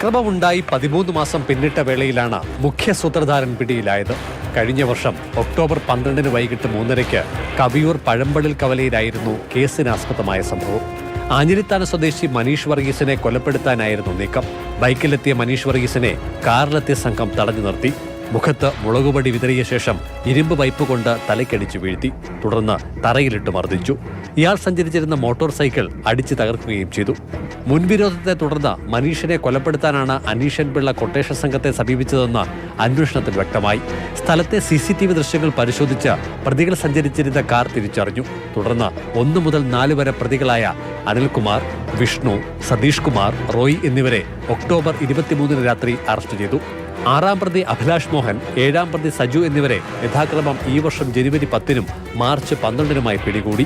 അക്രമമുണ്ടായി 13 മാസം പിന്നിട്ട വേളയിലാണ് മുഖ്യ സൂത്രധാരൻ പിടിയിലായത്. കഴിഞ്ഞ വർഷം ഒക്ടോബർ 12 വൈകിട്ട് 3:30 കവിയൂർ പഴമ്പള്ളിൽ കവലയിലായിരുന്നു കേസിനാസ്പദമായ സംഭവം. ആഞ്ഞിലിത്താന സ്വദേശി മനീഷ് വർഗീസിനെ കൊലപ്പെടുത്താനായിരുന്നു നീക്കം. ബൈക്കിലെത്തിയ മനീഷ് വർഗീസിനെ കാറിലെത്തിയ സംഘം തടഞ്ഞു നിർത്തി. മുഖത്ത് മുളകുപൊടി വിതറിയ ശേഷം ഇരുമ്പ് പൈപ്പ് കൊണ്ട് തലയ്ക്കടിച്ചു വീഴ്ത്തി. തുടർന്ന് തറയിലിട്ട് മർദ്ദിച്ചു. ഇയാൾ സഞ്ചരിച്ചിരുന്ന മോട്ടോർ സൈക്കിൾ അടിച്ചു തകർക്കുകയും ചെയ്തു. മുൻവിരോധത്തെ തുടർന്ന് മനീഷിനെ കൊലപ്പെടുത്താനാണ് അനീഷൻ പിള്ള കൊട്ടേഷൻ സംഘത്തെ സമീപിച്ചതെന്ന് അന്വേഷണത്തിൽ വ്യക്തമായി. സ്ഥലത്തെ CCTV ദൃശ്യങ്ങൾ പരിശോധിച്ച് പ്രതികൾ സഞ്ചരിച്ചിരുന്ന കാർ തിരിച്ചറിഞ്ഞു. തുടർന്ന് 1 മുതൽ 4 വരെ പ്രതികളായ അനിൽകുമാർ, വിഷ്ണു, സതീഷ് കുമാർ, റോയ് എന്നിവരെ ഒക്ടോബർ 23 രാത്രി അറസ്റ്റ് ചെയ്തു. 6-ാം പ്രതി അഭിലാഷ് മോഹൻ, 7-ാം പ്രതി സജു എന്നിവരെ യഥാക്രമം ഈ വർഷം ജനുവരി 10-നും മാർച്ച് 12-നുമായി പിടികൂടി.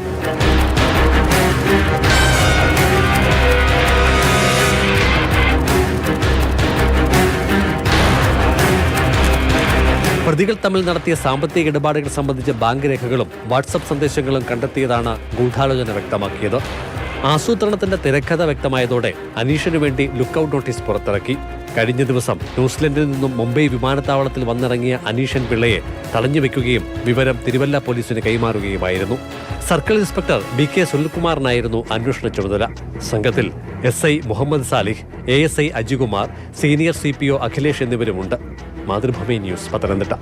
പ്രതികൾ തമ്മിൽ നടത്തിയ സാമ്പത്തിക ഇടപാടുകൾ സംബന്ധിച്ച ബാങ്ക് രേഖകളും വാട്സപ്പ് സന്ദേശങ്ങളും കണ്ടെത്തിയതാണ് ഗൂഢാലോചന വ്യക്തമാക്കിയത്. ആസൂത്രണത്തിന്റെ തിരക്കഥ വ്യക്തമായതോടെ അനീഷിനു വേണ്ടി ലുക്കൌട്ട് നോട്ടീസ് പുറത്തിറക്കി. കഴിഞ്ഞ ദിവസം ന്യൂസിലൻഡിൽ നിന്നും മുംബൈ വിമാനത്താവളത്തിൽ വന്നിറങ്ങിയ അനീഷൻ പിള്ളയെ തടഞ്ഞുവെക്കുകയും വിവരം തിരുവല്ല പോലീസിന് കൈമാറുകയുമായിരുന്നു. സർക്കിൾ ഇൻസ്പെക്ടർ BK സുനിൽകുമാറിനായിരുന്നു അന്വേഷണ ചുമതല. സംഘത്തിൽ SI Muhammad Salih, ASI Ajikumar, senior CPO Akhilesh എന്നിവരുമുണ്ട്. മാതൃഭൂമി ന്യൂസ്, പത്തനംതിട്ട.